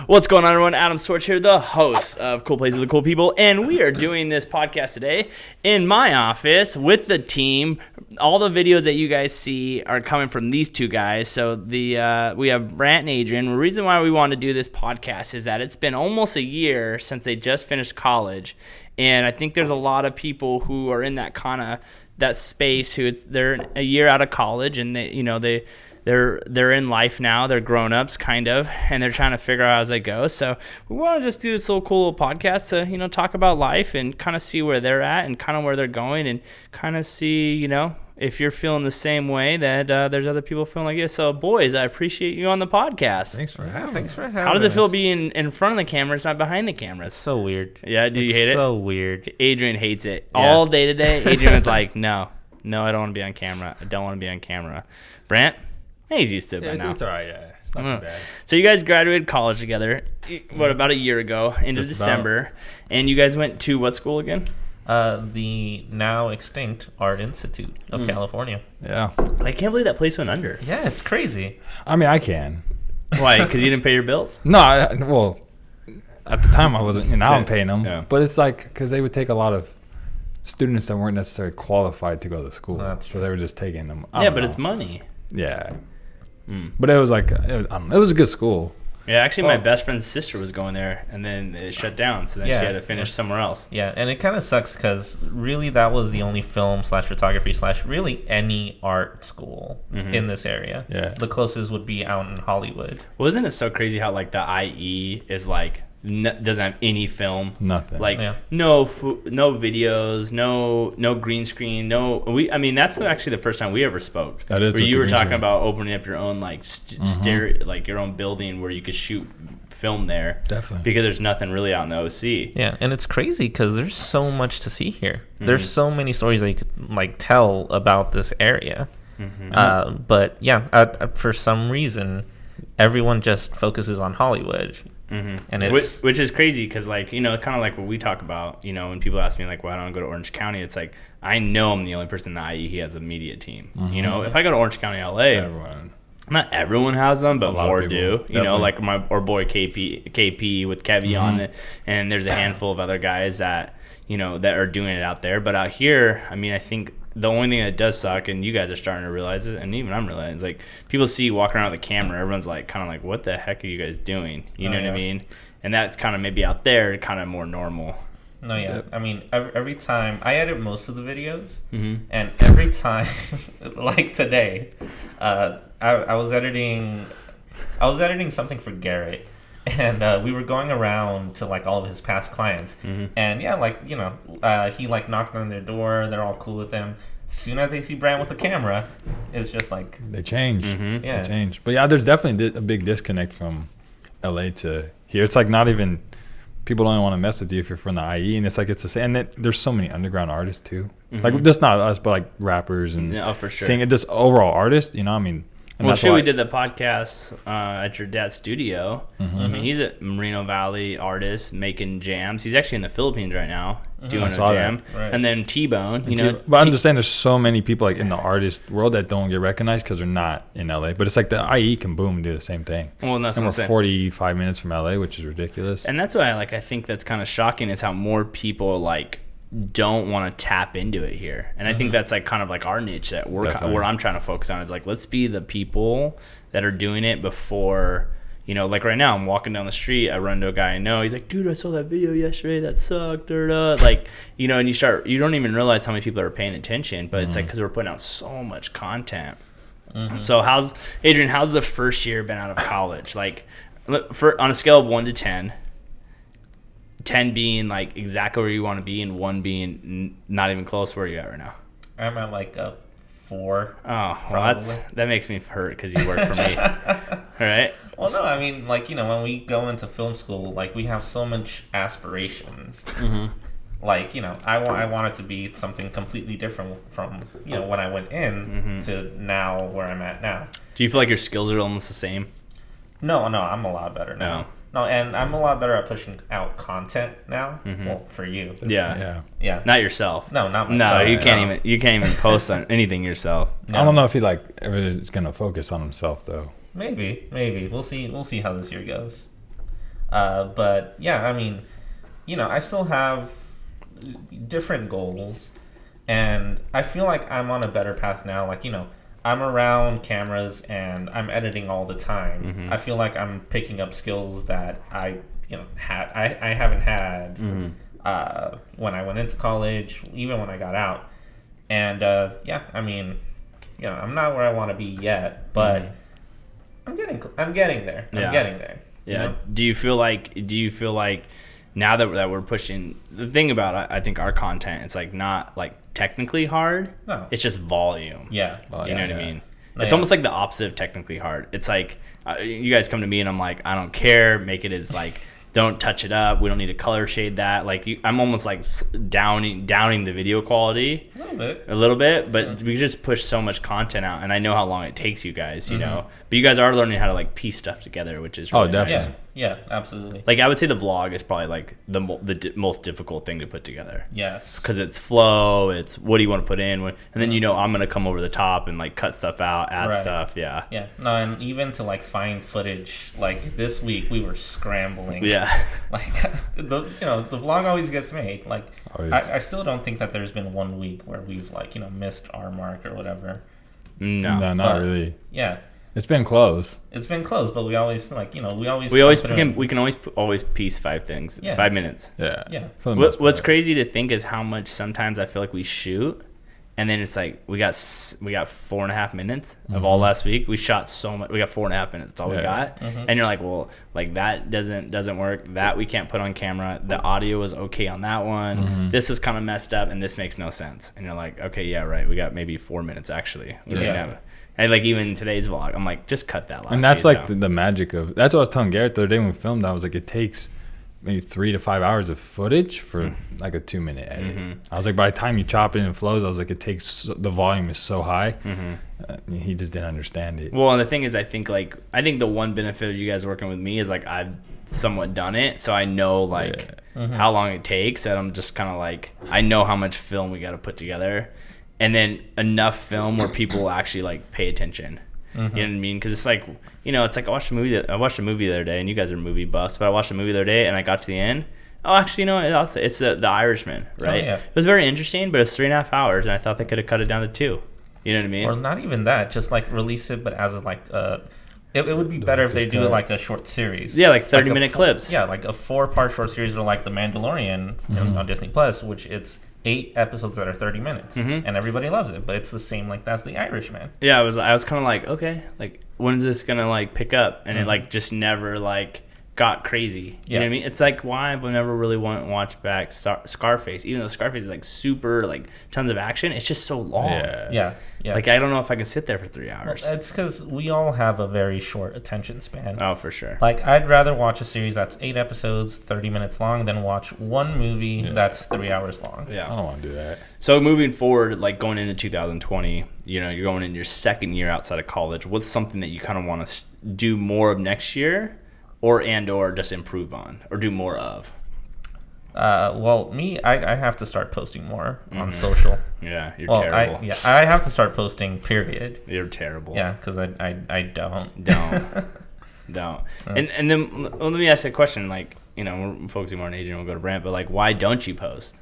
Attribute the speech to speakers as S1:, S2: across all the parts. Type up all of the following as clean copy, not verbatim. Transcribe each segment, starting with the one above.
S1: What's going on, everyone? Adam Swartz here, the host of Cool Places with the Cool People, and we are doing this podcast today in my office with the team. All the videos that you guys see are coming from these two guys. So we have Brant and Adrian. The reason why we want to do this podcast is that it's been almost a year since they just finished college, and I think there's a lot of people who are in that kind of that space who they're a year out of college and they're in life now. They're grown-ups, kind of, and they're trying to figure out as they go. So we want to just do this little cool podcast to, talk about life and kind of see where they're at and kind of where they're going and kind of see, if you're feeling the same way that there's other people feeling like you. So, boys, I appreciate you on the podcast.
S2: Thanks for having us.
S1: How does it feel being in front of the camera? It's not behind the camera.
S3: It's so weird.
S1: Yeah, do you hate it?
S3: It's so weird.
S1: Adrian hates it. Yeah. All day today, Adrian was like, no, I don't want to be on camera. I don't want to be on camera. Brant? He's used to it by now.
S2: It's all right, yeah. It's not too bad.
S1: So you guys graduated college together, about a year ago, into December. And you guys went to what school again?
S3: The now extinct Art Institute of California.
S2: Yeah.
S1: I can't believe that place went under.
S3: Yeah, it's crazy.
S2: I mean, I can.
S1: Why? Because you didn't pay your bills?
S2: No, well, at the time I wasn't, now I'm paying them.
S1: Yeah.
S2: But it's like, because they would take a lot of students that weren't necessarily qualified to go to school. So they were just taking them.
S1: Yeah, but it's money.
S2: Yeah. But it was like, it was a good school.
S1: Yeah, actually, my best friend's sister was going there, and then it shut down, so then she had to finish somewhere else.
S3: Yeah, and it kind of sucks because really that was the only film / photography / really any art school in this area.
S2: Yeah.
S3: The closest would be out in Hollywood.
S1: Wasn't it so crazy how, like, the IE is, like, doesn't have any film,
S2: Nothing.
S1: like no videos, no green screen, that's actually the first time we ever spoke.
S2: That is
S1: where you were talking
S2: screen.
S1: about opening up your own like like your own building where you could shoot film there.
S2: Definitely,
S1: because there's nothing really out in the OC.
S3: Yeah, and it's crazy because there's so much to see here. There's so many stories that you could like tell about this area. But yeah, for some reason, everyone just focuses on Hollywood. And it's
S1: which is crazy because, like, kind of like what we talk about, when people ask me, like, why don't I go to Orange County? It's like, I know I'm the only person in the IE who has a media team. If I go to Orange County, LA, not everyone has them, but more do. Like our boy KP with Kevy on it, and there's a handful of other guys that, that are doing it out there. But out here, I mean, I think the only thing that does suck, and you guys are starting to realize it, and even I'm realizing, is like people see you walking around with a camera, everyone's like kind of like, what the heck are you guys doing? You know what I mean? And that's kind of maybe out there kind of more normal.
S3: No, yeah. I mean, every time I edit most of the videos, and every time, like today, I was editing something for Garrett. And we were going around to like all of his past clients, and he like knocked on their door. They're all cool with him. As soon as they see Brant with the camera, it's just like
S2: they change.
S3: Yeah,
S2: they change. But yeah, there's definitely a big disconnect from LA to here. It's like not even people don't want to mess with you if you're from the IE, and it's like it's the same. And there's so many underground artists too, like just not us, but like rappers and
S1: for sure.
S2: singing. Just overall artists, I mean.
S1: Well, we did the podcast at your dad's studio. I mean, he's a Moreno Valley artist making jams. He's actually in the Philippines right now doing a jam.
S3: Right.
S1: And then T-Bone,
S2: But I'm just saying there's so many people like in the artist world that don't get recognized because they're not in LA. But it's like the IE can boom and do the same thing.
S1: Well, and that's
S2: and
S1: what
S2: we're 45 minutes from LA, which is ridiculous.
S1: And that's why I think that's kind of shocking is how more people don't want to tap into it here. And I think that's like kind of like our niche that where I'm trying to focus on is like, let's be the people that are doing it before, like right now I'm walking down the street, I run into a guy I know, he's like, dude, I saw that video yesterday, that sucked, like, and you don't even realize how many people are paying attention, but it's like, cause we're putting out so much content. So how's the first year been out of college? Like on a scale of 1 to 10 being like exactly where you want to be and 1 being not even close, where are you at right now?
S3: I'm at like a 4.
S1: Oh, well, that makes me hurt because you work for me. All right.
S3: Well, no, I mean, like, when we go into film school, like, we have so much aspirations. Like, I want it to be something completely different from, when I went in to now where I'm at now.
S1: Do you feel like your skills are almost the same?
S3: No, I'm a lot better now. No, and I'm a lot better at pushing out content now. Well, for you.
S1: Yeah.
S3: Not
S1: yourself.
S3: No, not myself.
S1: No, you can't even post on anything yourself.
S2: No. I don't know if he is gonna focus on himself though.
S3: Maybe. We'll see how this year goes. But yeah, I mean, I still have different goals, and I feel like I'm on a better path now. Like, I'm around cameras and I'm editing all the time.
S1: Mm-hmm.
S3: I feel like I'm picking up skills that I haven't had when I went into college, even when I got out. And yeah, I mean, I'm not where I want to be yet, but I'm getting there. I'm getting there.
S1: Yeah. Do you feel like now that we're pushing the thing about I think our content, it's like not like technically hard.
S3: No.
S1: It's just volume.
S3: Yeah.
S1: You know what I mean?
S3: No,
S1: it's almost like the opposite of technically hard. It's like you guys come to me and I'm like, I don't care. Make it as like, don't touch it up. We don't need to color shade that. Like I'm almost like downing the video quality a little bit, but we just push so much content out, and I know how long it takes you guys, you know. But you guys are learning how to like piece stuff together, which is really
S2: definitely.
S1: nice.
S3: Yeah, absolutely.
S1: Like I would say the vlog is probably like the most difficult thing to put together.
S3: Yes.
S1: Because it's flow, it's what do you want to put in, and then I'm gonna come over the top and like cut stuff out, add stuff. Yeah.
S3: Yeah. No, and even to like find footage, like this week we were scrambling.
S1: Yeah.
S3: Like the vlog always gets made. Like I still don't think that there's been 1 week where we've like missed our mark or whatever.
S1: No,
S2: not really.
S3: Yeah.
S2: It's been close.
S3: It's been close, but we always we
S1: can always piece 5 things, 5 minutes.
S2: Yeah.
S3: Yeah.
S1: What's crazy to think is how much sometimes I feel like we shoot, and then it's like we got 4.5 minutes of all last week. We shot so much. We got 4.5 minutes. That's all we got. And you're like, well, like that doesn't work. That we can't put on camera. The audio was okay on that one. This is kind of messed up, and this makes no sense. And you're like, okay, yeah, right. We got maybe 4 minutes actually. And like even today's vlog, I'm like, just cut that last.
S2: And that's like the magic of. That's what I was telling Garrett the other day when we filmed. I was like, it takes maybe 3 to 5 hours of footage for like a 2-minute edit. I was like, by the time you chop it and flows, I was like, the volume is so high. He just didn't understand it.
S1: Well, and the thing is, I think the one benefit of you guys working with me is like I've somewhat done it, so I know like how long it takes, and I'm just kind of like, I know how much film we got to put together, and then enough film where people will actually like pay attention. You know what I mean? Because it's like, it's like I watched a movie the other day, and you guys are movie buffs, but I watched a movie the other day, and I got to the end. Oh, actually, it's the Irishman, right? Oh, yeah. It was very interesting, but it's 3.5 hours, and I thought they could have cut it down to 2. You know what I mean?
S3: Or not even that, just like release it, but as a like it would be better if they do like a short series.
S1: Yeah, like 30-minute clips.
S3: Yeah, like a 4-part short series, or like The Mandalorian on Disney Plus, which it's 8 episodes that are 30 minutes, and everybody loves it. But it's the same like that's The Irishman.
S1: Yeah, I was kind of like, okay, like when's this gonna like pick up? And it like just never like got crazy. You know what I mean? It's like why I've never really watched back Scarface, even though Scarface is like super like tons of action. It's just so long.
S3: Yeah.
S1: Like I don't know if I can sit there for 3 hours.
S3: Well, it's because we all have a very short attention span.
S1: Oh, for sure.
S3: Like I'd rather watch a series that's 8 episodes, 30 minutes long, than watch one movie that's 3 hours long.
S1: Yeah,
S2: I don't want to do that.
S1: So moving forward, like going into 2020, you're going in your second year outside of college. What's something that you kind of want to do more of next year, or just improve on, or do more of?
S3: Well, me, I have to start posting more on social.
S1: Yeah, you're terrible.
S3: I have to start posting, period.
S1: You're terrible.
S3: Yeah, because I don't.
S1: Don't. And then let me ask you a question. Like, we're focusing more on Adrian, we'll go to Brant, but like, why don't you post?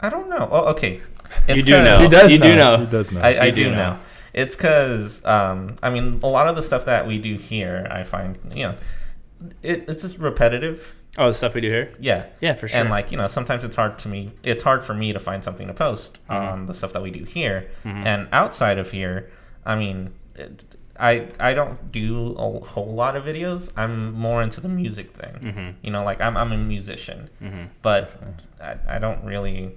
S3: I don't know. Oh, okay.
S1: You do know.
S2: He does
S1: know.
S2: He does know.
S3: I do know. It's because, I mean, a lot of the stuff that we do here, I find, it's just repetitive.
S1: Oh, the stuff we do here? Yeah, for sure.
S3: And like, sometimes it's hard for me to find something to post on the stuff that we do here. And outside of here, I mean, I don't do a whole lot of videos. I'm more into the music thing. Like I'm a musician, but I don't really.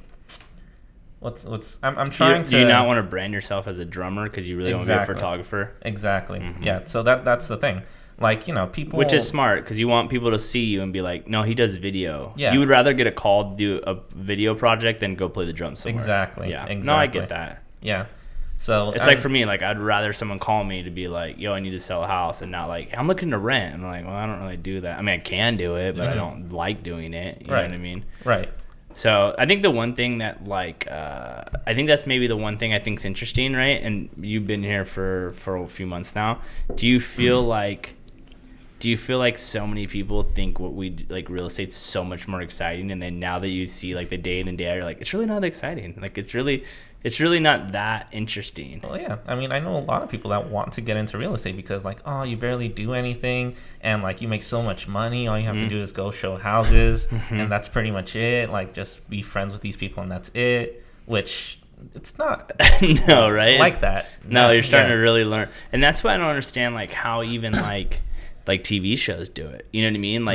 S3: I'm trying to.
S1: Do you not want to brand yourself as a drummer because you really want to be a photographer?
S3: Exactly. Yeah. So that's the thing. Like, people...
S1: Which is smart, because you want people to see you and be like, no, he does video.
S3: Yeah.
S1: You would rather get a call to do a video project than go play the drums somewhere.
S3: Exactly.
S1: Yeah.
S3: Exactly.
S1: No, I get that.
S3: Yeah. So...
S1: It's like for me, like, I'd rather someone call me to be like, yo, I need to sell a house, and not like, I'm looking to rent. I'm like, well, I don't really do that. I mean, I can do it, but I don't like doing it. You know what I mean?
S3: Right.
S1: So I think the one thing that I think that's maybe the one thing I think's interesting, right? And you've been here for a few months now. Do you feel like do you feel like so many people think what we like real estate's so much more exciting, and then now that you see like the day in and day out, you're like, it's really not exciting. Like it's really not that interesting.
S3: Well, yeah. I mean, I know a lot of people that want to get into real estate because, like, oh, you barely do anything, and like you make so much money. All you have to do is go show houses, and that's pretty much it. Like, just be friends with these people, and that's it. Which it's not.
S1: No, right?
S3: Like that.
S1: No, you're starting to really learn, and that's why I don't understand like how even like TV shows do it. You know what I mean?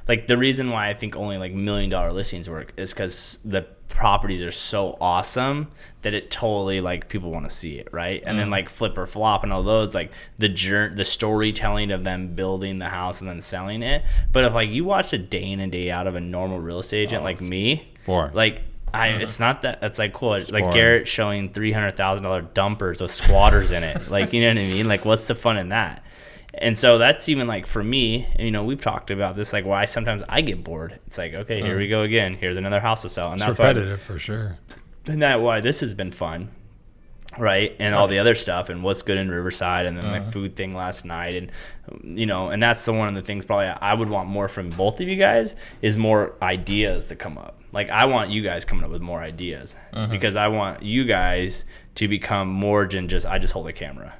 S1: Like the reason why I think only like $1 million listings work is because the properties are so awesome that it totally like people want to see it, right? And then like Flip or Flop and all those, like the storytelling of them building the house and then selling it. But if like you watch a day in and day out of a normal real estate agent like me,
S2: boring.
S1: like it's not that. It's like cool. It's like
S2: boring.
S1: Garrett showing $300,000 dumpers with squatters in it. Like, you know what I mean? Like, what's the fun in that? And so that's even like for me, and, you know, we've talked about this, like why sometimes I get bored. It's like, okay, here we go again. Here's another house to sell. And
S2: It's
S1: that's
S2: repetitive for sure.
S1: And that's why this has been fun, right? And all the other stuff and what's good in Riverside and then my food thing last night. And, you know, and that's one of the things probably I would want more from both of you guys is more ideas to come up. Like I want you guys coming up with more ideas because I want you guys to become more than just, I just hold a camera.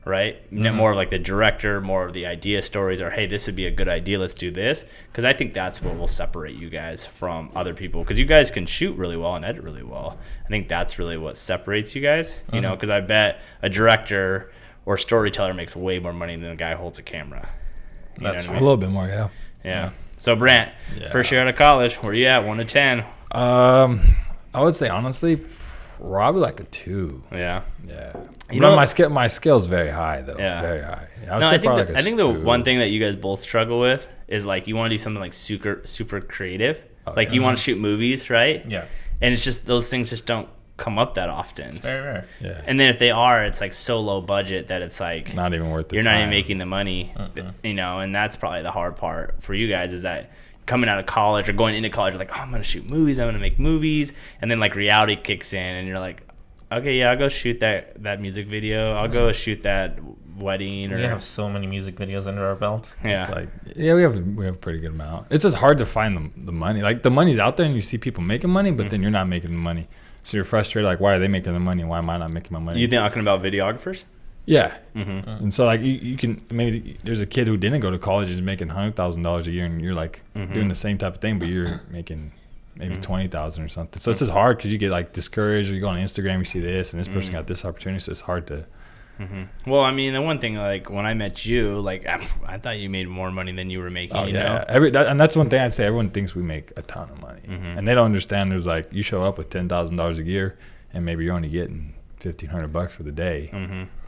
S1: Right? More of like the director, more of the idea stories, or hey, this would be a good idea, let's do this. Because I think that's what will separate you guys from other people. Because you guys can shoot really well and edit really well. I think that's really what separates you guys. You know, because I bet a director or storyteller makes way more money than a guy who holds a camera.
S3: That's
S2: A little bit more, yeah.
S1: Yeah. So Brant, first year out of college, where you at? 1 to 10?
S2: I would say honestly, probably like a 2.
S1: Yeah.
S2: Yeah.
S1: You
S2: But
S1: know,
S2: my skill's very high though.
S1: Yeah.
S2: Very high.
S1: No, I think the one thing that you guys both struggle with is like you want to do something like super creative. Like you want to shoot movies, right?
S3: Yeah.
S1: And it's just those things just don't come up that often.
S3: It's very rare.
S2: Yeah.
S1: And then if they are, it's like so low budget that it's like
S2: Not even worth the
S1: you're
S2: time.
S1: not even making the money, you know. And that's probably the hard part for you guys is that coming out of college or going into college, you're like, oh, I'm gonna shoot movies, I'm gonna make movies, and then like reality kicks in, and you're like, okay, yeah, I'll go shoot that music video. I'll go shoot that wedding. Or
S3: We have so many music videos under our belt.
S1: yeah,
S2: It's like, yeah, we have a pretty good amount. It's just hard to find the money. Like the money's out there and you see people making money, but then you're not making the money. So you're frustrated, like, why are they making the money? Why am I not making my money?
S1: You talking about videographers?
S2: Yeah. And so like you can maybe there's a kid who didn't go to college is making $100,000 a year and you're like doing the same type of thing, but you're making maybe 20,000 or something. So it's just hard because you get like discouraged, or you go on Instagram, you see this and this person got this opportunity. So it's hard to.
S1: Well, I mean, the one thing, like when I met you, like I thought you made more money than you were making.
S2: Oh
S1: you
S2: yeah,
S1: know?
S2: and that's one thing I'd say. Everyone thinks we make a ton of money, and they don't understand. There's like you show up with $10,000 a year, and maybe you're only getting $1,500 for the day.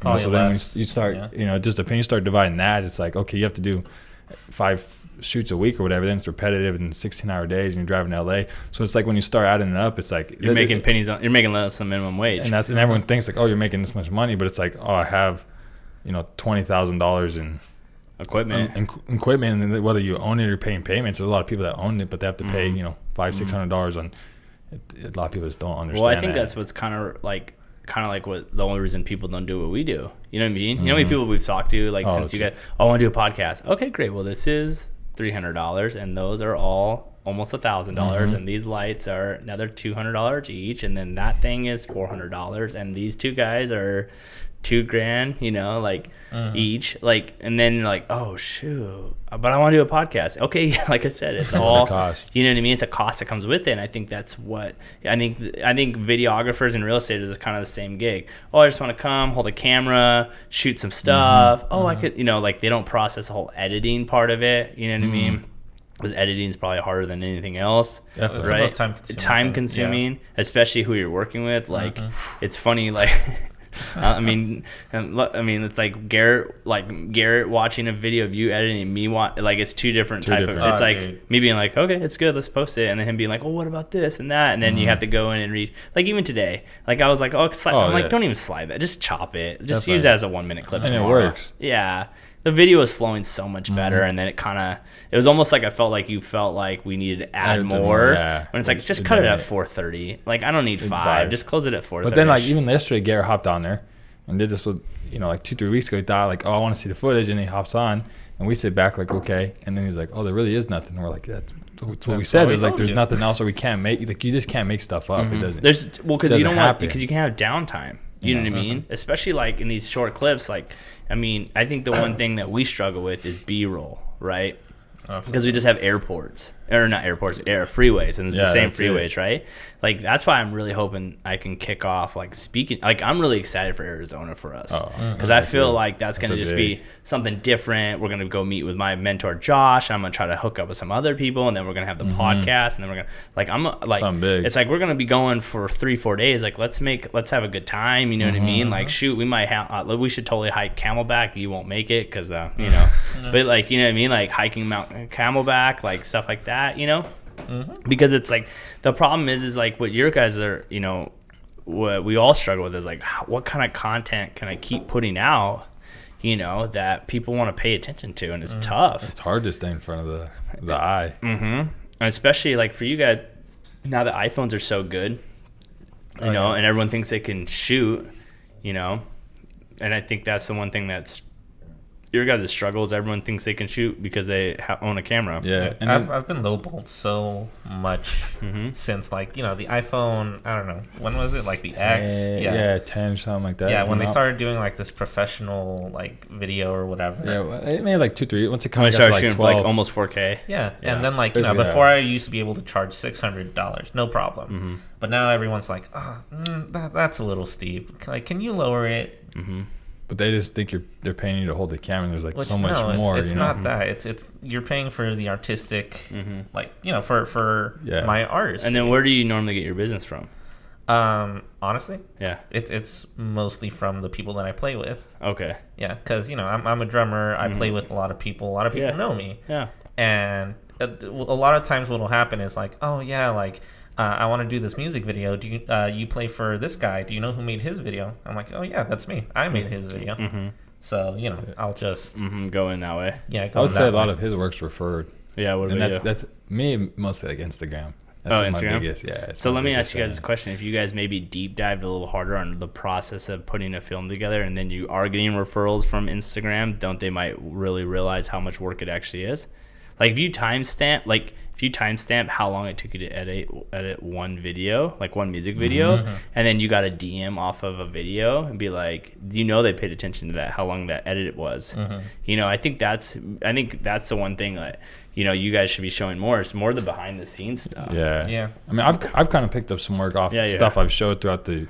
S3: Probably
S2: So then
S3: less.
S2: you start,
S3: Yeah.
S2: you know, just depending. You start dividing that. It's like, okay, you have to do 5 shoots a week or whatever. Then it's repetitive and 16-hour days, and you're driving to LA. So it's like when you start adding it up, it's like
S1: You're making pennies. You're making less than minimum wage.
S2: and everyone thinks like, oh, you're making this much money, but it's like, oh, I have, you know, $20,000 in
S1: equipment.
S2: equipment, and then whether you own it or paying payments. There's a lot of people that own it, but they have to pay, you know, $500-$600 on. A lot of people just don't understand.
S1: Well, I think
S2: that.
S1: that's what's kind of like what the only reason people don't do what we do. You know what I mean? You know how many people we've talked to like since you got, I want to do a podcast. Okay, great. Well, this is $300, and those are all almost $1,000, and these lights are another $200 each, and then that thing is $400, and these two guys are $2,000, you know, like each, like, and then you're like, oh shoot, but I want to do a podcast. Okay, like I said, it's all
S2: cost.
S1: You know what I mean? It's a cost that comes with it. And I think that's what I think videographers in real estate is kind of the same gig. Oh, I just want to come, hold a camera, shoot some stuff. Oh, I could, you know, like they don't process the whole editing part of it. You know what I mean? Because editing is probably harder than anything else.
S2: Definitely.
S3: It's the
S1: Right?
S3: most time-consuming
S1: Time
S3: thing.
S1: consuming, especially who you're working with. Like, it's funny, like. I mean, it's like Garrett watching a video of you editing and me like it's two different type
S2: different.
S1: of. It's
S3: Oh,
S1: like
S3: dude.
S1: me being like, okay, it's good, let's post it, and then him being like, oh, what about this and that, and then you have to go in and read. Like even today, like I was like, oh, I'm like,
S2: yeah.
S1: don't even slide that, just chop it, just
S2: Definitely.
S1: use it as a 1 minute clip.
S2: And it
S1: tomorrow.
S2: works.
S1: Yeah. The video was flowing so much better, and then it was almost like I felt like you felt like we needed to add
S2: Add to
S1: more.
S2: more, yeah.
S1: When it's like,
S2: It's
S1: just cut it at
S2: definitely-
S1: 4:30. Like I don't need 5.
S2: vibe.
S1: Just close it at 4:30.
S2: But then like even yesterday, Garrett hopped on there, and did this with, like 2-3 weeks ago. He thought like, oh, I want to see the footage, and he hops on, and we sit back like, okay, and then he's like, oh, there really is nothing. And we're like, that's what we said. There's like, there's nothing else, or we can't make, like, you just can't make stuff up. It doesn't.
S1: Because you don't want, because you can have downtime. You know what I mean? Especially like in these short clips. Like, I mean, I think the one thing that we struggle with is B-roll, right? Because we just have airports, or not airports, freeways, and it's the same freeways, right? Like, that's why I'm really hoping I can kick off, like, speaking. Like, I'm really excited for Arizona for us, because I feel like that's going to just be something different. We're going to go meet with my mentor Josh. I'm going to try to hook up with some other people, and then we're going to have the podcast, and then we're going to, like, it's like we're going to be going for 3-4 days. Like, let's have a good time. You know what I mean? Like, shoot, we should totally hike Camelback. You won't make it because but like, you know what I mean? Like hiking Mount Camelback, like stuff like that. Because it's like the problem is like what your guys are, what we all struggle with is like, what kind of content can I keep putting out, that people want to pay attention to, and it's tough.
S2: It's hard to stay in front of the eye. And
S1: especially like for you guys, now that iPhones are so good, and everyone thinks they can shoot, and I think that's the one thing that's your guys' struggles. Everyone thinks they can shoot because they own a camera.
S3: Yeah, and I've been lowballed so much since, like, the iPhone. I don't know, when was it, like the X?
S2: 10 something like that.
S3: Yeah, when they started doing like this professional like video or whatever.
S2: Yeah, well, it made like 2-3. Once it
S1: started
S2: to like
S1: shooting
S2: 12,
S1: for like almost 4K.
S3: Yeah, and then like before I used to be able to charge $600, no problem. But now everyone's like, that's a little steep. Like, can you lower it?
S2: But they just think they're paying you to hold the camera. And there's like so much more.
S3: It's not that. It's you're paying for the artistic, like, for my art.
S1: And then where do you normally get your business from?
S3: Honestly, it's mostly from the people that I play with.
S1: Okay.
S3: Yeah, because I'm a drummer. I play with a lot of people. A lot of people know me.
S1: Yeah.
S3: And a lot of times, what'll happen is like, oh yeah, like. I want to do this music video. Do you play for this guy? Do you know who made his video? I'm like, oh yeah, that's me. I made his video. So I'll just
S1: go in that way.
S3: Yeah,
S2: I would say a lot of his work's referred.
S1: Yeah,
S2: and that's me mostly like Instagram. That's
S1: Instagram.
S2: My biggest,
S1: So let me ask you guys this question: if you guys maybe deep dived a little harder on the process of putting a film together, and then you are getting referrals from Instagram, don't they might really realize how much work it actually is? Like if you timestamp how long it took you to edit one video, like one music video, and then you got a DM off of a video and be like, they paid attention to that, how long that edit was. I think that's the one thing that you guys should be showing more. It's more the behind the scenes stuff.
S3: Yeah.
S2: I mean, I've kind of picked up some work off stuff I've showed throughout the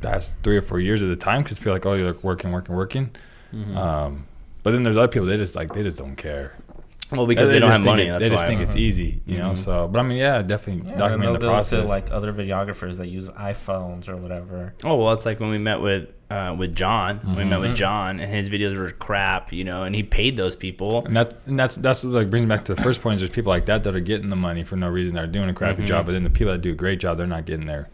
S2: last 3 or 4 years at the time, because people are like, oh, you're like working. But then there's other people, they just don't care.
S1: Well, because they don't have money.
S2: They just think it's easy, So, but I mean, definitely document the process.
S3: To like other videographers that use iPhones or whatever.
S1: Oh well, it's like when we met with John. We met with John, and his videos were crap, and he paid those people.
S2: And that's what like brings me back to the first point. Is there's people like that are getting the money for no reason. They're doing a crappy job, but then the people that do a great job, they're not getting their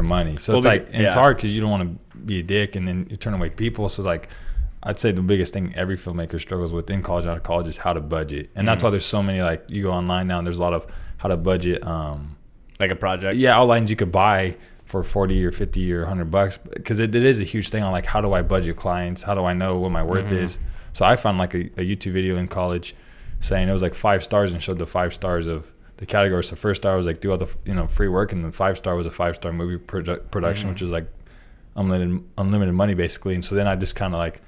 S2: money. So it's hard because you don't want to be a dick, and then you turn away people. So like. I'd say the biggest thing every filmmaker struggles with in college, out of college, is how to budget. And that's why there's so many, like, you go online now and there's a lot of how to budget.
S1: Like a project?
S2: Yeah, outlines you could buy for 40 or 50 or $100, because it is a huge thing on, like, how do I budget clients? How do I know what my worth is? So I found, like, a YouTube video in college saying it was, like, 5 stars and showed the 5 stars of the categories. So first star was, like, do all the, free work, and the 5-star was a 5-star movie production, which is, like, unlimited money, basically. And so then I just kind of, like,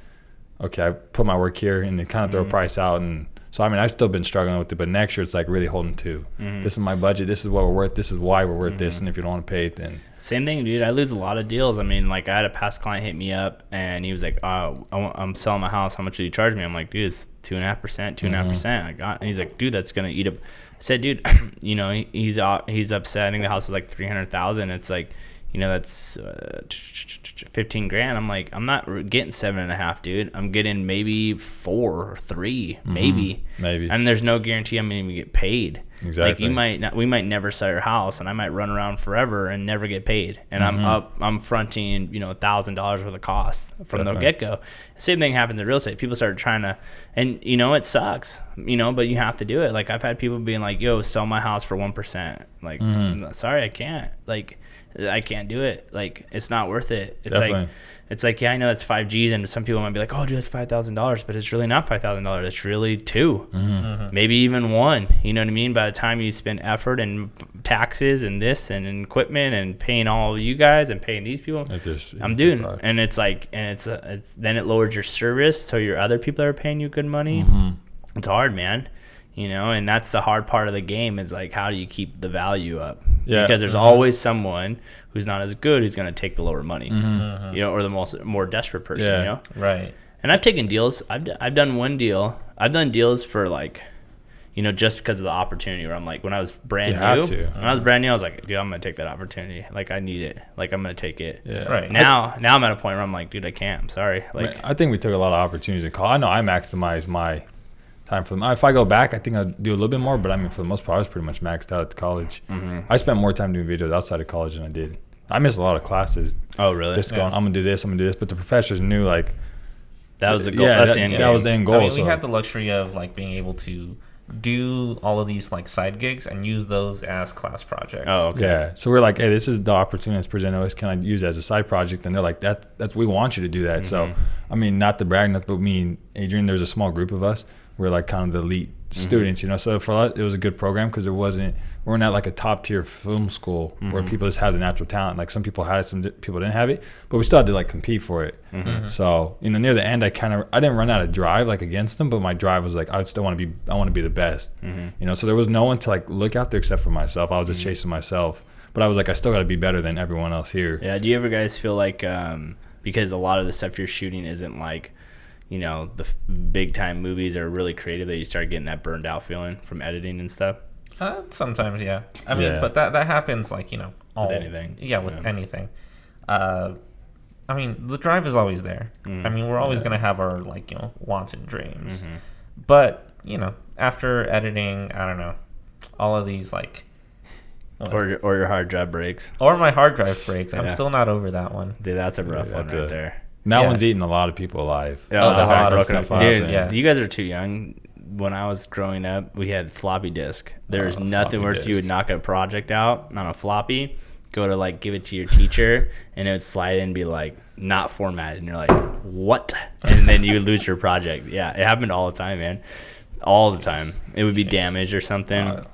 S2: okay, I put my work here and then kind of throw a price out. And so, I mean, I've still been struggling with it, but next year it's like really holding to. This is my budget. This is what we're worth. This is why we're worth this. And if you don't want to pay it, then.
S1: Same thing, dude. I lose a lot of deals. I mean, like, I had a past client hit me up and he was like, I'm selling my house. How much do you charge me? I'm like, dude, it's 2.5%, 2.5%. And he's like, dude, that's going to eat up. I said, dude, he's upset. I think the house was like $300,000. It's like, that's 15 grand. I'm like, I'm not getting 7.5, dude. I'm getting maybe 4 or 3, maybe. And there's no guarantee I'm gonna even get paid.
S2: Exactly.
S1: Like we might never sell your house, and I might run around forever and never get paid. And I'm fronting, $1,000 worth of costs from the get go. Same thing happens in real estate. People start trying to, and it sucks, but you have to do it. Like I've had people being like, yo, sell my house for 1%. Like, sorry, I can't. Like, I can't do it. Like, it's not worth it.
S2: Definitely.
S1: It's like, yeah, I know that's 5 G's, and some people might be like, oh, dude, that's $5,000, but it's really not $5,000. It's really 2, maybe even 1. You know what I mean? By the time you spend effort and taxes and this and equipment and paying all of you guys and paying these people, I'm doing it. And it's like, and it's then it lowers your service, so your other people that are paying you good money. It's hard, man. You know, and that's the hard part of the game is like, how do you keep the value up? Yeah. Because there's always someone who's not as good who's going to take the lower money, you know, or the more desperate person, you know?
S3: Right.
S1: And I've taken deals. I've done one deal. I've done deals for like, you know, just because of the opportunity where I'm like, when I was brand new, I was like, dude, I'm going to take that opportunity. Like, I need it. Like, I'm going to take it.
S2: Yeah.
S3: Right.
S1: Now I'm at a point where I'm like, dude, I can't. I'm sorry. Like,
S2: I think we took a lot of opportunities in college. I know I maximized my time for them. If I go back, I think I'll do a little bit more, but I mean, for the most part, I was pretty much maxed out at college. I spent more time doing videos outside of college than I did. I missed a lot of classes.
S1: Oh, really?
S2: Just going, I'm gonna do this, but the professors knew like
S1: that was the goal.
S2: Yeah, that was the end goal.
S3: I mean, we had the luxury of like being able to do all of these like side gigs and use those as class projects.
S1: Oh, okay.
S2: Yeah. So we're like, hey, this is the opportunity that's presented to us. Can I use it as a side project? And they're like, that's we want you to do that. So I mean, not to brag, but me and Adrian, there's a small group of us. We're like kind of the elite students, you know. So for us, it was a good program because we weren't at like a top tier film school where people just have the natural talent. Like some people had it, some people didn't have it, but we still had to like compete for it. So you know, near the end, I didn't run out of drive like against them, but my drive was like I want to be the best, you know. So there was no one to like look out there except for myself. I was just chasing myself, but I was like I still got to be better than everyone else here.
S1: Yeah. Do you ever guys feel like because a lot of the stuff you're shooting isn't like, you know, the big time movies are really creative, that you start getting that burned out feeling from editing and stuff?
S3: Sometimes, yeah. I mean, but that happens like, you know,
S1: with anything.
S3: Yeah, with anything. I mean, the drive is always there. I mean, we're always going to have our like, you know, wants and dreams. But, you know, after editing, I don't know, all of these like
S1: or your hard drive breaks.
S3: Or my hard drive breaks. I'm still not over that one.
S1: Dude, that's a rough one right there.
S2: That one's eating a lot of people alive.
S1: Yeah, the hard stuff. Dude, you guys are too young. When I was growing up, we had floppy disk. There's nothing worse. You would knock a project out on a floppy, go to like give it to your teacher, and it would slide in and be like not formatted, and you're like, what? And then you would lose your project. Yeah, it happened all the time, man. All the time. It would be damaged or something.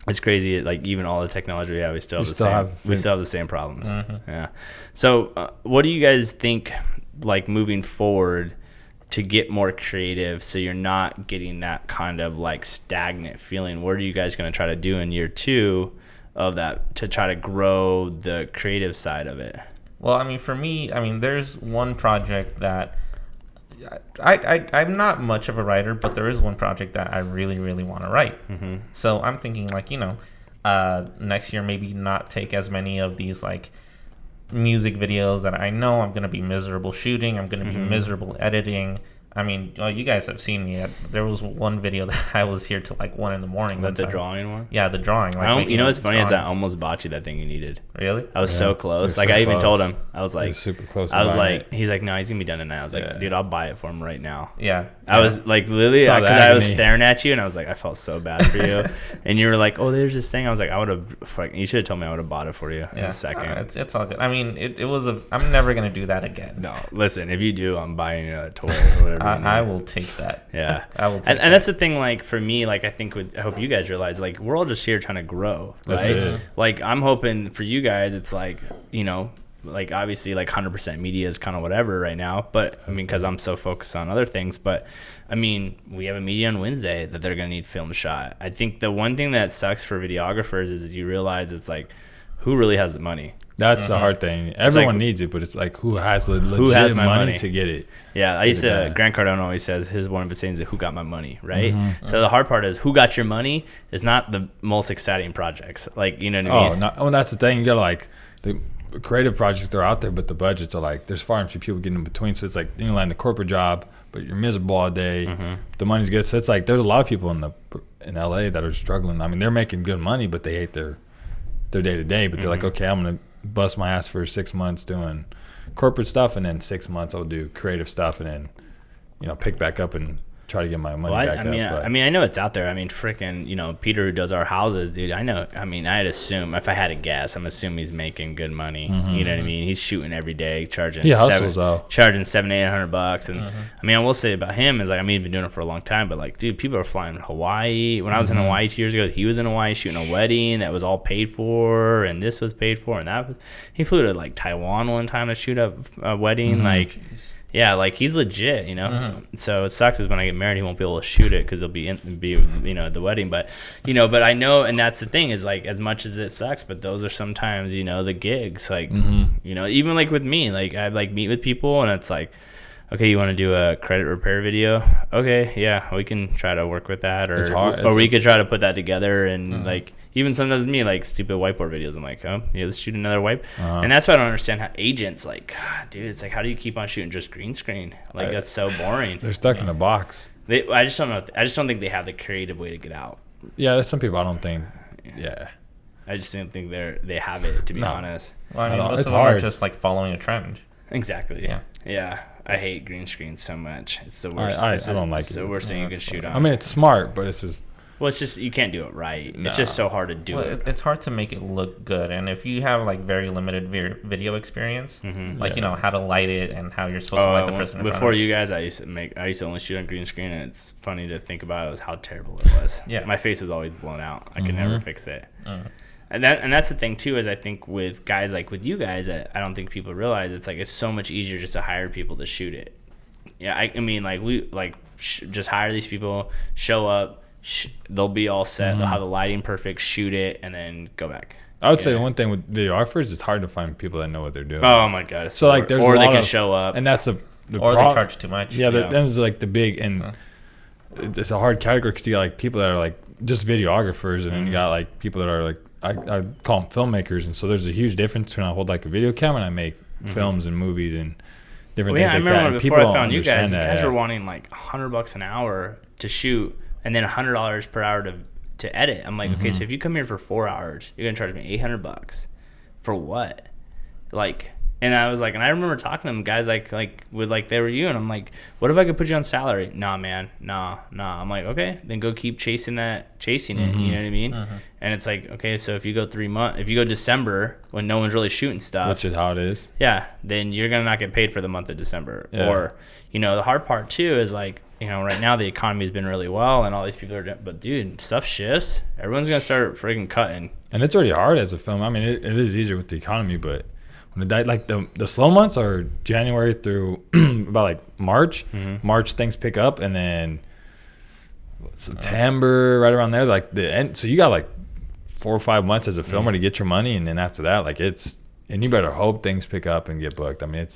S1: It's crazy. Like even all the technology we have, we still have the same problems. Yeah. So, what do you guys think? Like moving forward to get more creative so you're not getting that kind of like stagnant feeling, what are you guys going to try to do in year 2 of that to try to grow the creative side of it?
S3: Well, I mean, for me, I mean, there's one project that I'm not much of a writer, but there is one project that I really, really want to write. So I'm thinking like, you know, next year maybe not take as many of these like music videos that I know I'm going to be miserable shooting. I'm going to be miserable editing. I mean, you guys have seen me. There was one video that I was here till like 1 a.m.
S1: That's the drawing one?
S3: Yeah, the drawing. Like,
S1: you know what's funny is I almost bought you that thing you needed.
S3: Really?
S1: I was so close. Like, I even told him. I was like,
S2: super close.
S1: I was like, he's like, no, he's going to be done tonight. I was like, dude, I'll buy it for him right now.
S3: Yeah.
S1: I was like, literally, because I was staring at you, and I was like, I felt so bad for you. And you were like, oh, there's this thing. I was like, you should have told me I would have bought it for you in a second.
S3: It's all good. I mean, it was I'm never going to do that again.
S1: No, listen, if you do, I'm buying you a toy or whatever.
S3: I will take that.
S1: Yeah.
S3: I will take
S1: and that's the thing, like, for me, like, I hope you guys realize, like, we're all just here trying to grow, right?
S2: That's it.
S1: Like, I'm hoping for you guys, it's like, you know, like, obviously, like, 100% media is kind of whatever right now, but, I mean, because I'm so focused on other things, but, I mean, we have a media on Wednesday that they're going to need film shot. I think the one thing that sucks for videographers is you realize it's like, who really has the money?
S2: That's the hard thing. Everyone needs it, but it's like who has legit money to get it?
S1: Yeah, I used to. Grant Cardone always says one of his sayings is "Who got my money?" Right. So the hard part is who got your money is not the most exciting projects. Like, you know what I mean?
S2: Well, that's the thing. You gotta like the creative projects that are out there, but the budgets are like there's far and few people getting in between. So it's like you land the corporate job, but you're miserable all day. The money's good, so it's like there's a lot of people in LA that are struggling. I mean, they're making good money, but they hate their day to day. But they're like, okay, I'm gonna bust my ass for 6 months doing corporate stuff, and then 6 months I'll do creative stuff, and then pick back up and try to get my money
S1: Well,
S2: back up. But
S1: I mean, I know it's out there. I mean, freaking, Peter who does our houses, dude. I know. I mean, I'd assume if I had to guess, I'm assuming he's making good money. You know what I mean? He's shooting every day, charging $700-800, and I mean, I will say about him is like, I mean, he's been doing it for a long time, but like, dude, people are flying to Hawaii. When I was in Hawaii 2 years ago, he was in Hawaii shooting a wedding that was all paid for, and this was paid for, and that was, he flew to like Taiwan one time to shoot a wedding, like. Yeah, like he's legit, So it sucks is when I get married, he won't be able to shoot it because he'll be at the wedding. But but I know, and that's the thing is like as much as it sucks, but those are sometimes the gigs. Like even like with me, like I like meet with people and it's like, okay, you want to do a credit repair video? Okay, yeah, we can try to work with that, or we could try to put that together and like. Even sometimes me, like, stupid whiteboard videos, I'm like, oh, yeah, let's shoot another wipe. And that's why I don't understand how agents, like, God, dude, it's like, how do you keep on shooting just green screen? Like, that's so boring.
S2: They're stuck in a box.
S1: I just don't know. I just don't think they have the creative way to get out.
S2: Yeah, there's some people I don't think, yeah.
S1: I just don't think they have it, to be honest.
S3: Well, I mean, most of them are just, like, following a trend.
S1: Exactly. Yeah. I hate green screen so much. It's the worst.
S2: I don't like it.
S1: It's the worst thing you can shoot on.
S2: I mean, it's smart, but it's just...
S1: Well, it's just you can't do it right. No. It's just so hard to do it.
S3: It's hard to make it look good, and if you have like very limited video experience, like how to light it and how you're supposed to light the person.
S1: Before you guys, I used to only shoot on green screen, and it's funny to think about it how terrible it was. Yeah, my face was always blown out. I could never fix it. And that's the thing too is I think with guys like with you guys, I don't think people realize it's so much easier just to hire people to shoot it. Yeah, I mean like we just hire these people, show up. They'll be all set. They'll have the lighting perfect. Shoot it and then go back.
S2: I would say one thing with videographers, it's hard to find people that know what they're doing.
S1: Oh my god!
S2: So like, there's
S1: or they can show up,
S2: and that's the
S3: or they charge too much.
S2: Yeah, that is like the big and it's a hard category because you got like people that are like just videographers, and then you got like people that are like I call them filmmakers, and so there's a huge difference between I hold like a video camera and I make films and movies and different things like that.
S1: I remember before I found you guys, were wanting like $100 an hour to shoot. And then $100 per hour to edit. I'm like, okay, so if you come here for 4 hours, you're gonna charge me $800 for what? Like, and I was like, and I remember talking to them guys like with like they were you, and I'm like, what if I could put you on salary? Nah, man, nah. I'm like, okay, then go keep chasing it. You know what I mean? And it's like, okay, so if you go 3 months, if you go December when no one's really shooting stuff,
S2: which is how it is,
S1: yeah, then you're gonna not get paid for the month of December. Yeah. Or the hard part too is like. Right now the economy's been really well and all these people are, but dude, stuff shifts. Everyone's gonna start freaking cutting.
S2: And it's already hard as a film. I mean, it is easier with the economy, but when the slow months are January through about like March. March things pick up, and then September right around there, like the end. So you got like 4 or 5 months as a filmer to get your money, and then after that, like and you better hope things pick up and get booked. I mean,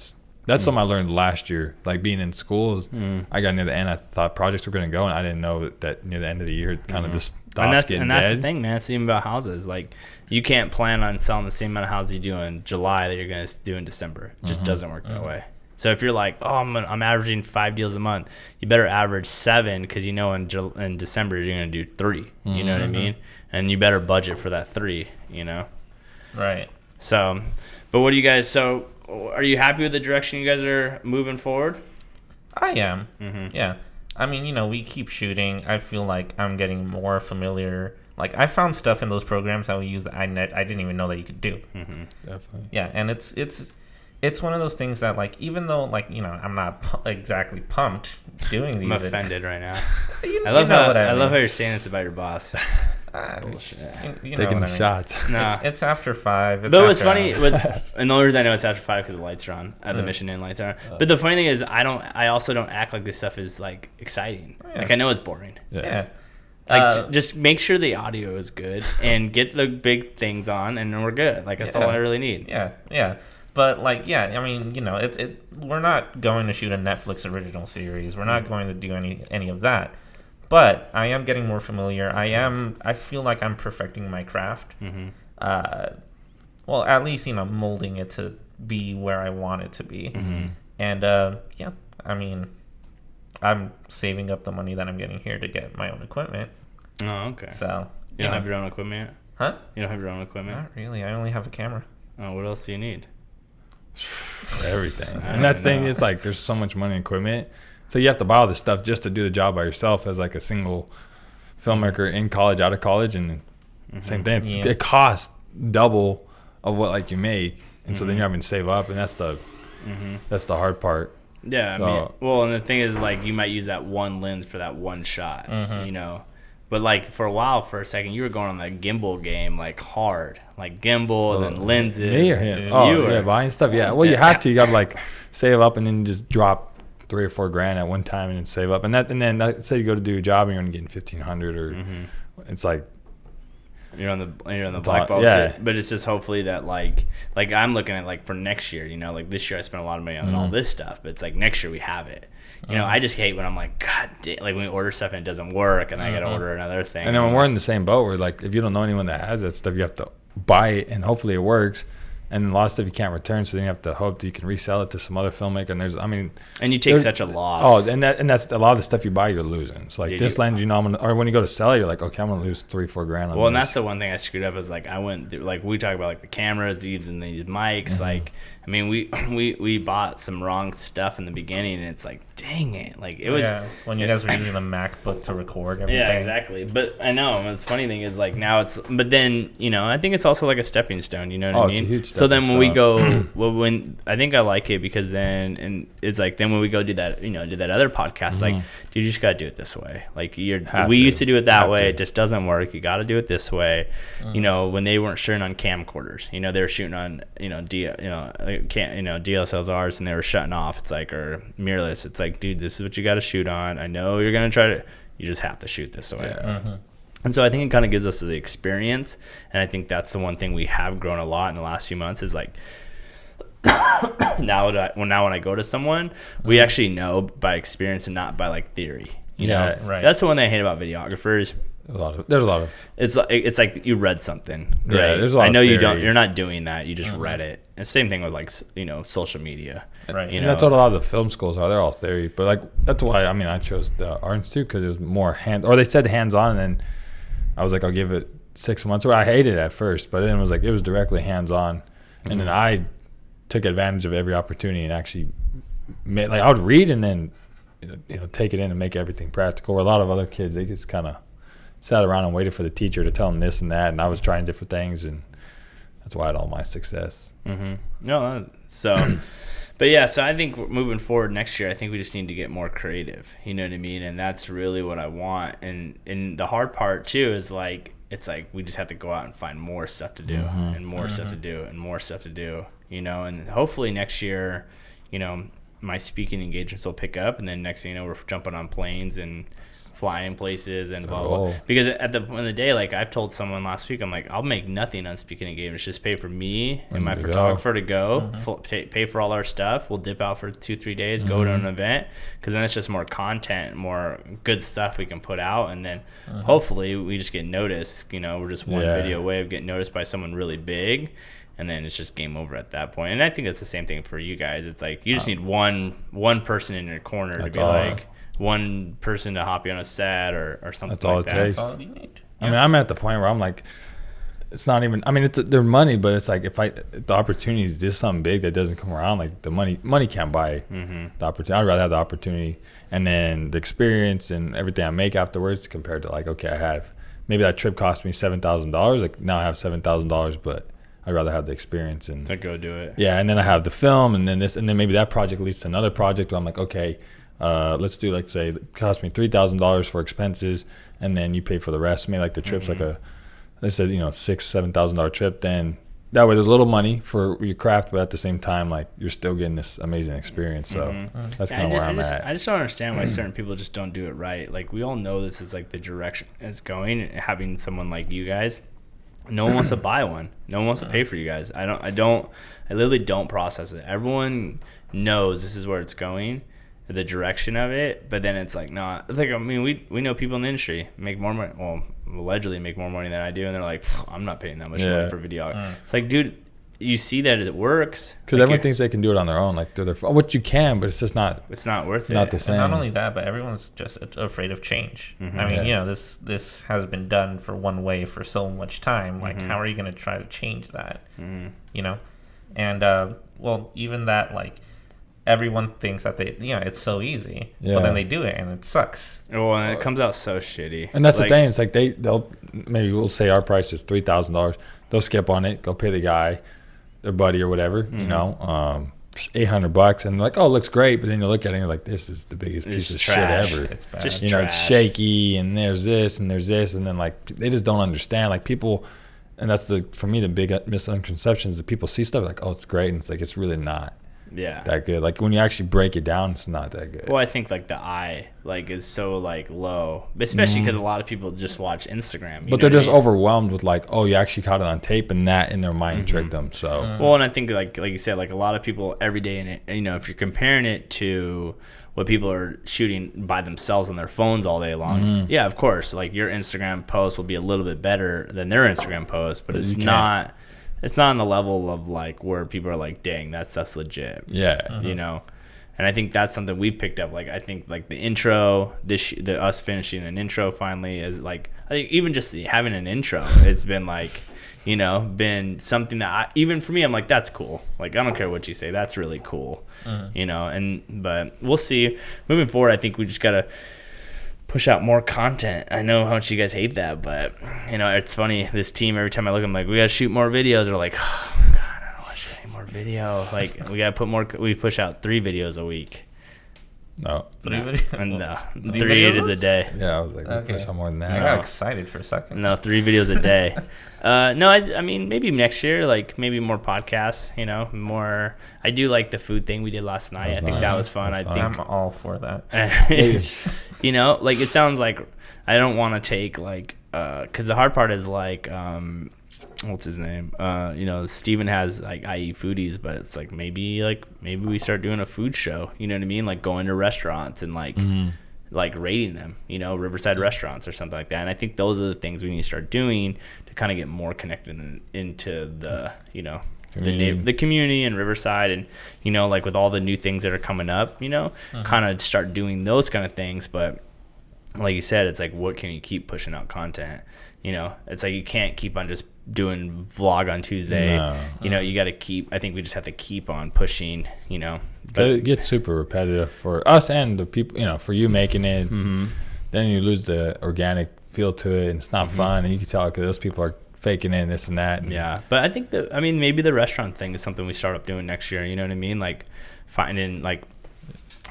S2: that's something I learned last year. Like being in schools, I got near the end. I thought projects were going to go, and I didn't know that near the end of the year, it kind of just stops getting dead.
S1: That's the thing, man. It's even about houses. Like you can't plan on selling the same amount of houses you do in July that you're going to do in December. It just doesn't work that way. So if you're like, oh, I'm averaging 5 deals a month, you better average 7 because in December you're going to do 3. You know what I mean? And you better budget for that 3.
S3: Right.
S1: So, but what do you guys? So. Are you happy with the direction you guys are moving forward?
S3: I am. Yeah. I mean, we keep shooting. I feel like I'm getting more familiar. Like, I found stuff in those programs that we use that I didn't even know that you could do.
S2: Definitely.
S3: Yeah, and it's one of those things that, like, even though, like, I'm not exactly pumped doing these.
S1: I'm offended right now. I love how you're saying this about your boss. Bullshit.
S2: Taking the shots.
S3: No. It's after 5.
S1: But what's funny, and the only reason I know it's after 5 because the lights are on. The Mission Inn lights are on. But the funny thing is, I also don't act like this stuff is like exciting. Yeah. Like I know it's boring.
S3: Yeah.
S1: Like just make sure the audio is good and get the big things on, and then we're good. Like that's all I really need.
S3: Yeah. But like, I mean, we're not going to shoot a Netflix original series. We're not going to do any of that. But I am getting more familiar. I feel like I'm perfecting my craft. Well, at least, molding it to be where I want it to be. And, I mean, I'm saving up the money that I'm getting here to get my own equipment.
S1: Oh, okay.
S3: So,
S1: you don't have your own equipment yet?
S3: Huh?
S1: You don't have your own equipment?
S3: Not really. I only have a camera.
S1: Oh, what else do you need?
S2: Everything. And that's the thing is, like, there's so much money in equipment. So you have to buy all this stuff just to do the job by yourself as like a single filmmaker in college, out of college, and same thing. It costs double of what like you make, and so then you're having to save up, and that's the hard part.
S1: Yeah, so, I mean, well, and the thing is, like, you might use that one lens for that one shot, you know. But like for a second, you were going on that gimbal game like hard, like gimbal and then lenses.
S2: Me or him? Yeah, buying stuff. Yeah, well, you have to. You gotta like save up and then just drop $3 or $4 at one time and then save up. And then say you go to do a job and you're only getting $1,500 or it's like.
S1: You're on the black belt, but it's just hopefully that like I'm looking at like for next year, you know, like this year I spent a lot of money on all this stuff, but it's like next year we have it. You know, I just hate when I'm like, God damn, like when we order stuff and it doesn't work and I got to order another thing.
S2: And then when we're in the same boat, where like if you don't know anyone that has that stuff, you have to buy it and hopefully it works. And a lot of stuff you can't return, so then you have to hope that you can resell it to some other filmmaker. And
S1: and you take such a loss.
S2: Oh, and that's a lot of the stuff you buy, you're losing. So like this lens, you know, or when you go to sell it, you're like, okay, I'm gonna lose $3-4 on
S1: well, and that's the one thing I screwed up is like I went through, like we talk about like the cameras, even these mics. Like I mean, we bought some wrong stuff in the beginning, and it's like, dang it, like it was
S3: when you guys were using a MacBook to record everything.
S1: Yeah, exactly. But I know, and the funny thing is like now it's, but then you know I think it's also like a stepping stone. You know what I mean?
S2: It's a huge
S1: so then when we go, when I think I like it because then and it's like then when we go do that, you know, do that other podcast, like dude, you just gotta do it this way. Like we used to do it that way. It just doesn't work. You gotta do it this way. You know, when they weren't shooting on camcorders, you know, they were shooting on DSLRs and they were shutting off. It's like, or mirrorless. It's like, dude, this is what you got to shoot on. I know you're gonna try to. You just have to shoot this way. And so I think it kind of gives us the experience, and I think that's the one thing we have grown a lot in the last few months is like. Now when I go to someone, we actually know by experience and not by like theory. You know?
S3: Right.
S1: That's the one thing I hate about videographers.
S2: There's a lot of.
S1: It's like you read something. Right?
S2: Yeah, there's a lot.
S1: I know
S2: of
S1: you
S2: theory.
S1: don't. You're not doing that. You just read it. And same thing with like social media.
S3: Right.
S2: And that's what a lot of the film schools are. They're all theory, but like that's why I chose the art institute because it was more or they said hands on, and then I was like, I'll give it 6 months. Where I hated it at first, but then it was like it was directly hands on, and then I took advantage of every opportunity and actually made, like I would read and then take it in and make everything practical. Where a lot of other kids, they just kind of sat around and waited for the teacher to tell them this and that, and I was trying different things, and that's why I had all my success.
S1: No, so, but yeah, so I think moving forward next year, I think we just need to get more creative. You know what I mean? And that's really what I want. And the hard part too is like it's like we just have to go out and find more stuff to do and more stuff to do and more stuff to do. You know, and hopefully next year, you know, my speaking engagements will pick up, and then next thing you know, we're jumping on planes and flying places and blah, blah, blah. Because at the end of the day, like I've told someone last week, I'm like, I'll make nothing on speaking engagements. Just pay for me and my photographer to go, pay for all our stuff. We'll dip out for 2-3 days, go to an event, because then it's just more content, more good stuff we can put out, and then hopefully we just get noticed. You know, we're just one video away of getting noticed by someone really big. And then it's just game over at that point. And I think it's the same thing for you guys. It's like you just need one person in your corner to be like one person to hop you on a set or something
S2: that's all
S1: like
S2: it
S1: that.
S2: takes.
S3: That's all you need.
S2: I mean, I'm at the point where I'm like, it's not even. I mean, it's their money, but it's like if the opportunity is just something big that doesn't come around, like the money can't buy the opportunity. I'd rather have the opportunity and then the experience and everything I make afterwards compared to like, okay, I have maybe that trip cost me $7,000. Like now I have $7,000, but I'd rather have the experience and
S1: to go do it.
S2: Yeah, and then I have the film, and then this, and then maybe that project leads to another project where I'm like, okay, let's do like say it cost me $3,000 for expenses, and then you pay for the rest. Maybe like the trip's like they said $6,000-7,000 trip. Then that way there's a little money for your craft, but at the same time like you're still getting this amazing experience. So that's kind of where I'm at.
S1: I just don't understand why certain people just don't do it right. Like we all know this is like the direction it's going. Having someone like you guys. No one wants to buy one. No one wants to pay for you guys. I literally don't process it. Everyone knows this is where it's going, the direction of it, but then it's like not. It's like, I mean, we know people in the industry make more money. Well, allegedly make more money than I do, and they're like, I'm not paying that much money for video. It's like, dude, you see that it works
S2: because everyone thinks they can do it on their own, like through their phone, which you can, but it's just not.
S1: It's not worth it.
S2: Not the same.
S3: And not only that, but everyone's just afraid of change. I mean, this has been done for one way for so much time. Like, how are you going to try to change that? You know, and well, even that, like everyone thinks that it's so easy,
S2: Yeah.
S3: but then they do it and it sucks.
S1: Oh, and it comes out so shitty.
S2: And that's the thing. It's like they'll maybe we'll say our price is $3,000. They'll skip on it, go pay the guy, their buddy or whatever. You know, $800, and like, oh, it looks great. But then you look at it and you're like, this is the biggest piece of
S1: trash.
S2: shit ever.
S3: It's bad.
S1: Just
S2: you know,
S1: trash.
S2: it's shaky, and there's this and there's this, and then like they just don't understand. Like people, and that's for me the big misconception is that people see stuff like, oh, it's great, and it's like it's really not that good. Like when you actually break it down, it's not that good.
S1: Well, I think like the eye like is so like low, especially because a lot of people just watch Instagram.
S2: But they're just overwhelmed with like, oh, you actually caught it on tape, and that in their mind tricked them. So
S1: well, and I think like you said, like a lot of people every day in it, you know, if you're comparing it to what people are shooting by themselves on their phones all day long, yeah, of course, like your Instagram post will be a little bit better than their Instagram post, but it's not. It's not on the level of like where people are like, dang, that stuff's legit.
S2: Yeah.
S1: You know, and I think that's something we picked up. Like I think like the intro, us finishing an intro finally is like, I think even just having an intro has been like, you know, been something that even for me, I'm like, that's cool. Like I don't care what you say, that's really cool. You know, but we'll see moving forward. I think we just gotta push out more content. I know how much you guys hate that, but you know, it's funny. This team, every time I look, I'm like, we gotta shoot more videos. They're like, oh God, I don't want to shoot any more video. Like we gotta put more. We push out 3 videos a week.
S2: No.
S3: 3 videos?
S1: And 3
S3: videos?
S1: videos a day.
S2: Yeah, I was like, we push on more than
S3: I
S2: that.
S3: got excited for a second.
S1: No, 3 videos a day. No, I mean maybe next year, like maybe more podcasts. You know, more. I do like the food thing we did last night. I think that was fun. I think
S3: I'm all for that.
S1: you know, like it sounds like I don't want to take like because the hard part is like what's his name? You know, Steven has like IE foodies, but it's like maybe we start doing a food show. You know what I mean? Like going to restaurants and like like rating them. You know, Riverside restaurants or something like that. And I think those are the things we need to start doing to kind of get more connected into the you know. The community and Riverside, and you know, like with all the new things that are coming up, you know, kind of start doing those kind of things. But like you said, it's like, what can you keep pushing out content? You know, it's like you can't keep on just doing vlog on Tuesday. You know, you got to keep. I think we just have to keep on pushing. You know,
S2: but it gets super repetitive for us and the people. You know, for you making it, then you lose the organic feel to it, and it's not fun. And you can tell because those people are faking in this and that. And
S1: yeah, but I think maybe the restaurant thing is something we start up doing next year. You know what I mean? Like finding like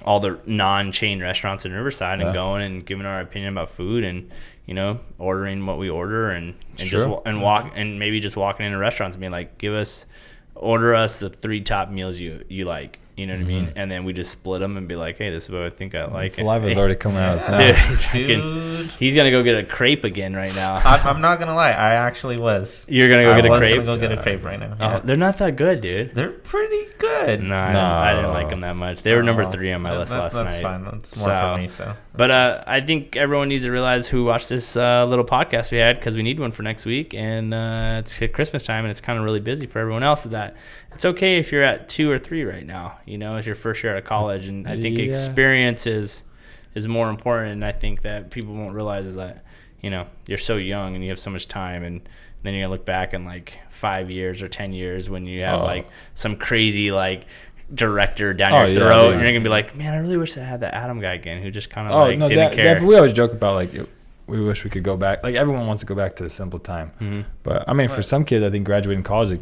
S1: all the non-chain restaurants in Riverside and going and giving our opinion about food and you know ordering what we order and just walk and maybe just walking into restaurants and being like, order us the 3 top meals you like. You know what I mean? And then we just split them and be like, hey, this is what I think I like.
S2: Saliva's already coming out.
S1: Dude, he's going to go get a crepe again right now.
S3: I'm not going to lie. I actually was.
S1: You're going to go get a crepe?
S3: I was going to go get a crepe right now.
S1: Oh, they're not that good, dude.
S3: They're pretty good.
S1: No, I didn't like them that much. They were number 3 on my list last night.
S3: That's fine. That's more for me. So.
S1: But I think everyone needs to realize who watched this little podcast we had, because we need one for next week. And it's Christmas time, and it's kind of really busy for everyone else, is that it's okay if you're at 2 or 3 right now, you know, as your first year out of college. And I think experience is more important. And I think that people won't realize is that, you know, you're so young and you have so much time, and then you're going to look back in like 5 years or 10 years when you have like some crazy like director down your throat, and you're going to be like, man, I really wish I had that Adam guy again who just kind of didn't care.
S2: We always joke about like, we wish we could go back. Like everyone wants to go back to the simple time. But I mean, for some kids, I think graduating college,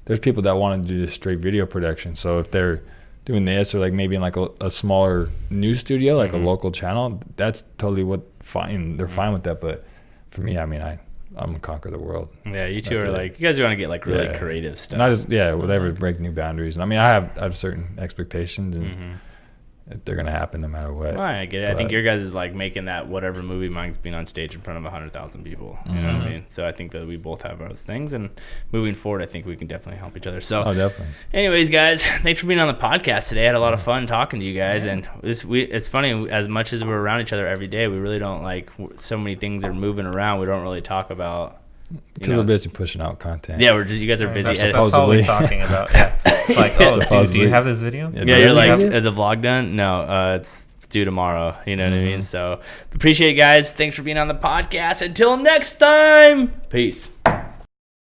S2: there's people that want to do just straight video production. So if they're doing this, or like maybe in like a smaller news studio, like a local channel, that's totally fine. They're fine with that. But for me, I mean, I'm gonna conquer the world.
S1: Yeah, you two are like, you guys want to get like really creative stuff.
S2: And I just whatever, break new boundaries. And I mean, I have certain expectations, and they're gonna happen no matter what.
S1: Well, I get it. I think your guys is like making that whatever movie mine's being on stage in front of 100,000 people. You know what I mean? So I think that we both have those things, and moving forward, I think we can definitely help each other. So,
S2: definitely.
S1: Anyways, guys, thanks for being on the podcast today. I had a lot of fun talking to you guys, and it's funny, as much as we're around each other every day, we really don't like, so many things are moving around. We don't really talk about.
S2: Because we're busy pushing out content.
S1: Yeah, you guys are busy.
S3: That's all we're talking about. Yeah. It's like, do you have this video?
S1: Yeah, you're like, is the vlog done? No, it's due tomorrow. You know what I mean? So appreciate it, guys. Thanks for being on the podcast. Until next time. Peace.